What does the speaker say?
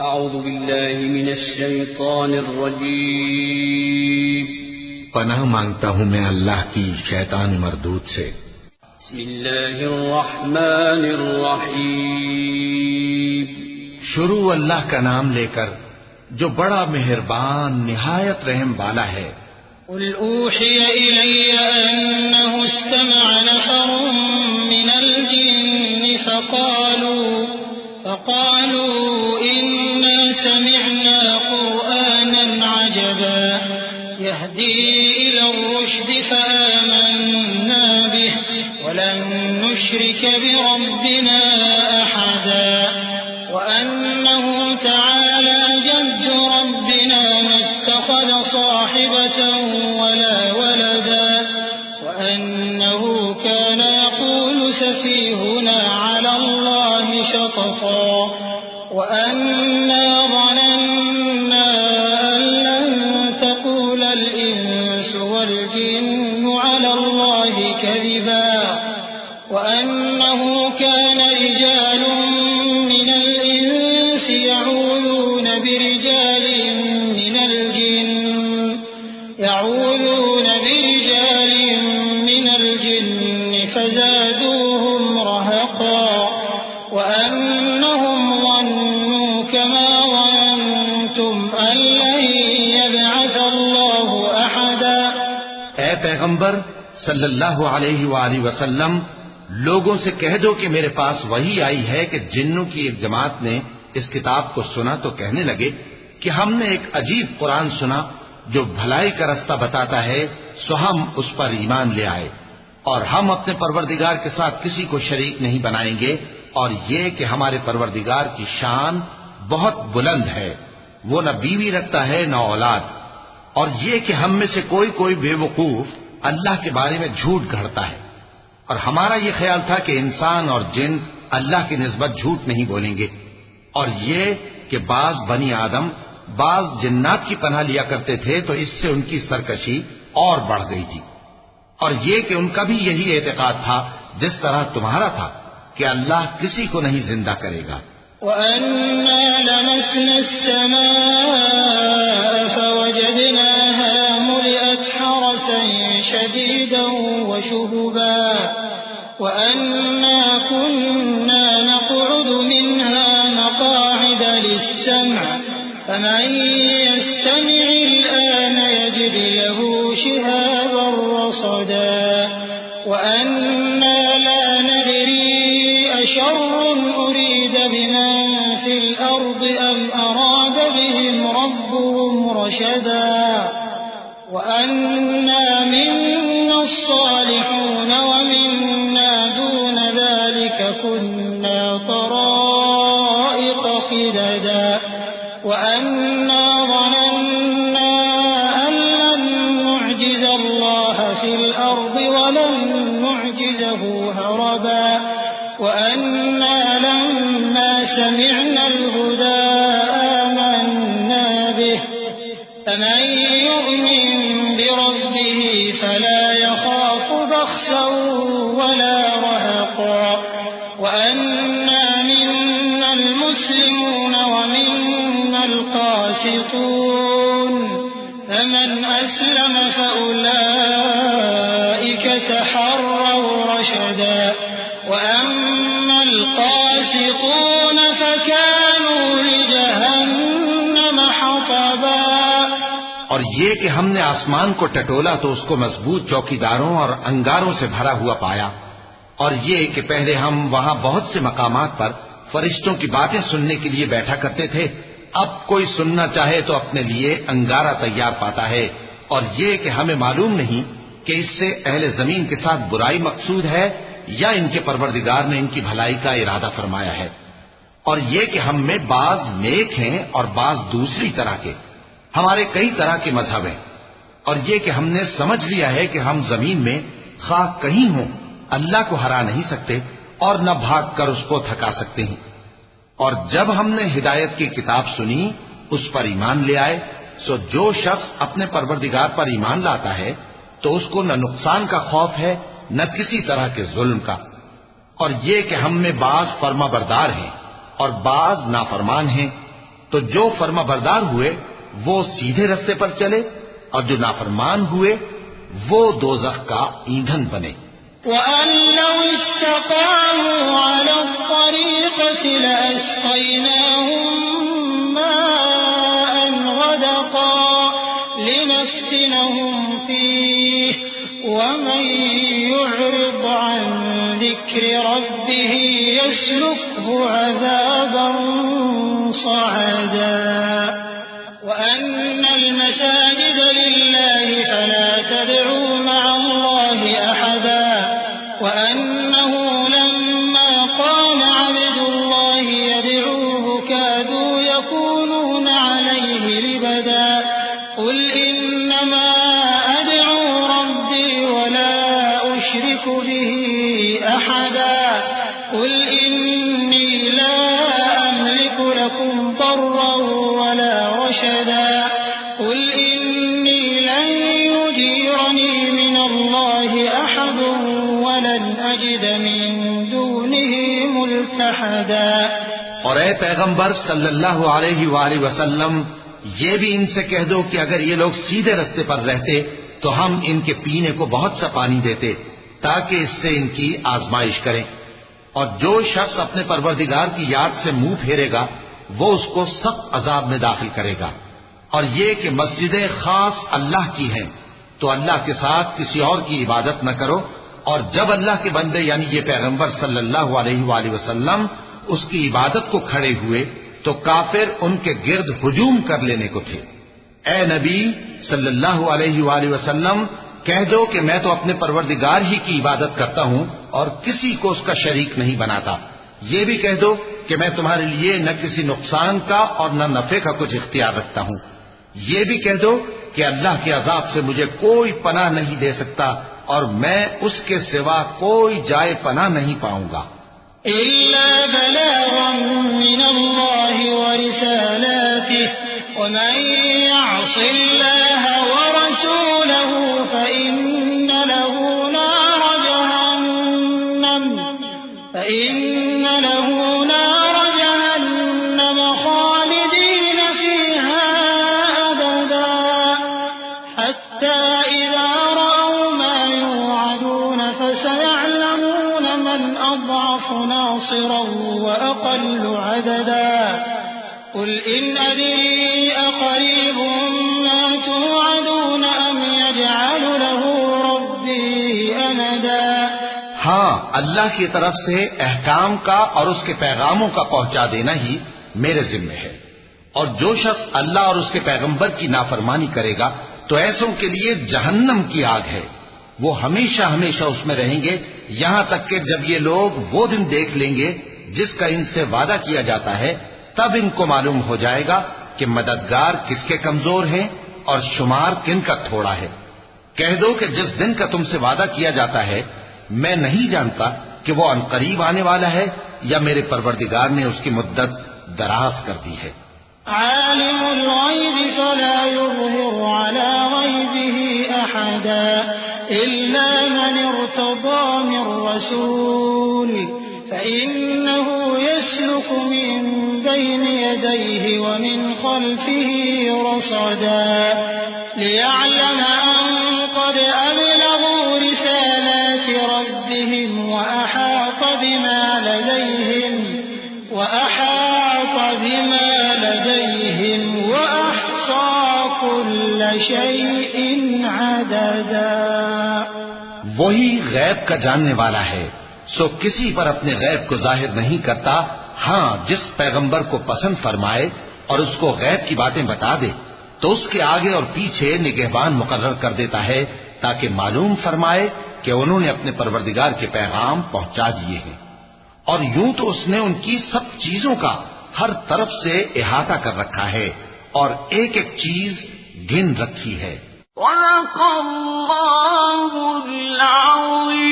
اعوذ باللہ من الشیطان الرجیم پناہ مانگتا ہوں میں اللہ کی شیطان مردود سے۔ بسم اللہ الرحمن الرحیم شروع اللہ کا نام لے کر جو بڑا مہربان نہایت رحم والا ہے۔ قل اوحی الی انہ استمع نفر من الجن فقالوا انا سمعنا قرآنا عجبا يهدي الى الرشد فآمنا به ولن نشرك بربنا احدا وانه تعالى جد ربنا ما اتخذ صاحبة ولا ولدا وانه كان يقول سفيهنا على الله شططا وأنا ظننا أن لن تقول الإنس والجن على الله كذبا وأنه كان رجال من الإنس يعوذون برجال من الجن فزادوهم رهقا وأنهم ظنوا كما ظننتم أن لن يبعث الله أحدا۔ اے پیغمبر صلی اللہ علیہ وآلہ وسلم، لوگوں سے کہہ دو کہ میرے پاس وحی آئی ہے کہ جنوں کی ایک جماعت نے اس کتاب کو سنا تو کہنے لگے کہ ہم نے ایک عجیب قرآن سنا جو بھلائی کا رستہ بتاتا ہے، سو ہم اس پر ایمان لے آئے اور ہم اپنے پروردگار کے ساتھ کسی کو شریک نہیں بنائیں گے، اور یہ کہ ہمارے پروردگار کی شان بہت بلند ہے، وہ نہ بیوی رکھتا ہے نہ اولاد، اور یہ کہ ہم میں سے کوئی بے وقوف اللہ کے بارے میں جھوٹ گھڑتا ہے، اور ہمارا یہ خیال تھا کہ انسان اور جن اللہ کی نسبت جھوٹ نہیں بولیں گے، اور یہ کہ بعض بنی آدم بعض جنات کی پناہ لیا کرتے تھے تو اس سے ان کی سرکشی اور بڑھ گئی تھی، اور یہ کہ ان کا بھی یہی اعتقاد تھا جس طرح تمہارا تھا کہ اللہ کسی کو نہیں زندہ کرے گا۔ وَأَنَّا لَمَسْنَا السَّمَاءَ فَوَجَدْنَاهَا مُلِئَتْ حَرَسًا شَدِيدًا وَشُهُبًا وَأَنَّا كُنَّا نَقْعُدُ مِنْهَا مَقَاعِدَ لِلسَّمْعِ فَمَن يَسْتَمِعِ الْآنَ يَجِدْ لَهُ شِهَابًا رَّصَدًا وَأَنَّا لَا نَدْرِي أَشَرٌّ أُرِيدَ بِمَن فِي الْأَرْضِ أَمْ أَرَادَ بِهِمْ رَبُّهُمْ رَشَدًا وَأَنَّا مِنَّا الصَّالِحُونَ وَمِنَّا دُونَ ذَلِكَ كُنَّا طَرَائِقَ قِدَدًا وَأَنَّا ظَنَنَّا أَن لَّن نُّعْجِزَ اللَّهَ فِي الْأَرْضِ وَلَن نُّعْجِزَهُ هَرَبًا وَأَنَّا لَمَّا سَمِعْنَا الْهُدَىٰ آمَنَّا بِهِ فَمَن يُؤْمِن بِرَبِّهِ فَلَا يَخَافُ بَخْسًا وَلَا رَهَقًا وَأَنَّا مِنَّا الْمُسْلِمُونَ وَمِنَّا الْقَاسِطُونَ فَمَنْ أَسْلَمَ فَأُولَٰئِكَ تَحَرَّوْا رَشَدًا وَأَمَّا الْقَاسِطُونَ فَكَانُوا لِجَهَنَّمَ حَطَبًا۔ اور یہ کہ ہم نے آسمان کو ٹٹولا تو اس کو مضبوط چوکیداروں اور انگاروں سے بھرا ہوا پایا، اور یہ کہ پہلے ہم وہاں بہت سے مقامات پر فرشتوں کی باتیں سننے کے لیے بیٹھا کرتے تھے، اب کوئی سننا چاہے تو اپنے لیے انگارہ تیار پاتا ہے، اور یہ کہ ہمیں معلوم نہیں کہ اس سے اہل زمین کے ساتھ برائی مقصود ہے یا ان کے پروردگار نے ان کی بھلائی کا ارادہ فرمایا ہے، اور یہ کہ ہم میں بعض نیک ہیں اور بعض دوسری طرح کے، ہمارے کئی طرح کے مذہب ہیں، اور یہ کہ ہم نے سمجھ لیا ہے کہ ہم زمین میں خواہ کہیں ہوں اللہ کو ہرا نہیں سکتے اور نہ بھاگ کر اس کو تھکا سکتے ہیں، اور جب ہم نے ہدایت کی کتاب سنی اس پر ایمان لے آئے، سو جو شخص اپنے پروردگار پر ایمان لاتا ہے تو اس کو نہ نقصان کا خوف ہے نہ کسی طرح کے ظلم کا، اور یہ کہ ہم میں بعض فرما بردار ہیں اور بعض نافرمان ہیں، تو جو فرما بردار ہوئے وہ سیدھے رستے پر چلے اور جو نافرمان ہوئے وہ دوزخ کا ایندھن بنے۔ وَأَن لَّوْ اسْتَقَامُوا عَلَى الطَّرِيقَةِ لَأَسْقَيْنَاهُم مَّاءً غَدَقًا لِّنَفْتِنَهُمْ فِيهِ وَمَن يُعْرِضْ عَن ذِكْرِ رَبِّهِ يَسْلُكْهُ عَذَابًا صَعَدًا وَأَنَّ الْمَسَاجِدَ لِلَّهِ فَلَا تَدْعُوا مَعَ اللَّهِ أَحَدًا وَأَنَّهُ لَمَّا قَامَ عَبْدُ اللَّهِ يَدْعُوهُ كَادُوا يَكُونُونَ عَلَيْهِ لِبَدًا قُلْ إِنَّمَا أَدْعُو رَبِّي وَلَا أُشْرِكُ بِهِ أَحَدًا قُلْ إِنِّي لَا أَمْلِكُ لَكُمْ ضَرًّا وَلَا رَشَدًا قُلْ إِنِّي لَن يُجِيرَنِي مِنَ اللَّهِ أَحَدٌ وَلَنْ أَجِدَ مِن دُونِهِ مُلْتَحَدًا۔ اور اے پیغمبر صلی اللہ علیہ وآلہ وسلم، یہ بھی ان سے کہہ دو کہ اگر یہ لوگ سیدھے رستے پر رہتے تو ہم ان کے پینے کو بہت سا پانی دیتے تاکہ اس سے ان کی آزمائش کریں، اور جو شخص اپنے پروردگار کی یاد سے منہ پھیرے گا وہ اس کو سخت عذاب میں داخل کرے گا۔ اور یہ کہ مسجدیں خاص اللہ کی ہیں تو اللہ کے ساتھ کسی اور کی عبادت نہ کرو، اور جب اللہ کے بندے یعنی یہ پیغمبر صلی اللہ علیہ وآلہ وسلم اس کی عبادت کو کھڑے ہوئے تو کافر ان کے گرد ہجوم کر لینے کو تھے۔ اے نبی صلی اللہ علیہ وآلہ وسلم، کہہ دو کہ میں تو اپنے پروردگار ہی کی عبادت کرتا ہوں اور کسی کو اس کا شریک نہیں بناتا۔ یہ بھی کہہ دو کہ میں تمہارے لیے نہ کسی نقصان کا اور نہ نفع کا کچھ اختیار رکھتا ہوں۔ یہ بھی کہہ دو کہ اللہ کے عذاب سے مجھے کوئی پناہ نہیں دے سکتا اور میں اس کے سوا کوئی جائے پناہ نہیں پاؤں گا۔ إِلَّا بَلَاغًا مِّنَ اللَّهِ وَرِسَالَاتِهِ وَمَن يَعْصِ اللَّهَ وَرَسُولَهُ فَإِنَّ له نَارَ جَهَنَّمَ خَالِدِينَ فِيهَا أَبَدًا حَتَّى إِذَا رَأَوْا مَا يُوعَدُونَ فَسَيَعْلَمُونَ مَنْ أَضْعَفُ نَاصِرًا وَأَقَلُّ عَدَدًا قُلْ إِنْ أَدْرِي أَقَرِيبٌ مَّا تُوعَدُونَ أَمْ يَجْعَلُ لَهُ رَبِّي أَمَدًا۔ ہاں، اللہ کی طرف سے احکام کا اور اس کے پیغاموں کا پہنچا دینا ہی میرے ذمہ ہے، اور جو شخص اللہ اور اس کے پیغمبر کی نافرمانی کرے گا تو ایسوں کے لیے جہنم کی آگ ہے، وہ ہمیشہ ہمیشہ اس میں رہیں گے، یہاں تک کہ جب یہ لوگ وہ دن دیکھ لیں گے جس کا ان سے وعدہ کیا جاتا ہے، تب ان کو معلوم ہو جائے گا کہ مددگار کس کے کمزور ہیں اور شمار کن کا تھوڑا ہے۔ کہہ دو کہ جس دن کا تم سے وعدہ کیا جاتا ہے میں نہیں جانتا کہ وہ عنقریب آنے والا ہے یا میرے پروردگار نے اس کی مدت دراز کر دی ہے۔ عالم الغیب فلا یظہر علی غیبہ احدا الا من ارتضى من رسول فإنه يسلك من بين يديه ومن خلفه رصدا ليعلم أن قد أبلغوا رسالات ربهم وأحاط بما لديهم وأحصى كل شيء عددا۔ وہی غیب کا جاننے والا ہے، سو کسی پر اپنے غیب کو ظاہر نہیں کرتا، ہاں جس پیغمبر کو پسند فرمائے اور اس کو غیب کی باتیں بتا دے تو اس کے آگے اور پیچھے نگہبان مقرر کر دیتا ہے تاکہ معلوم فرمائے کہ انہوں نے اپنے پروردگار کے پیغام پہنچا دیے ہیں، اور یوں تو اس نے ان کی سب چیزوں کا ہر طرف سے احاطہ کر رکھا ہے اور ایک ایک چیز گن رکھی ہے۔ وَلَقَ اللَّهُ الْعَظِيمُ۔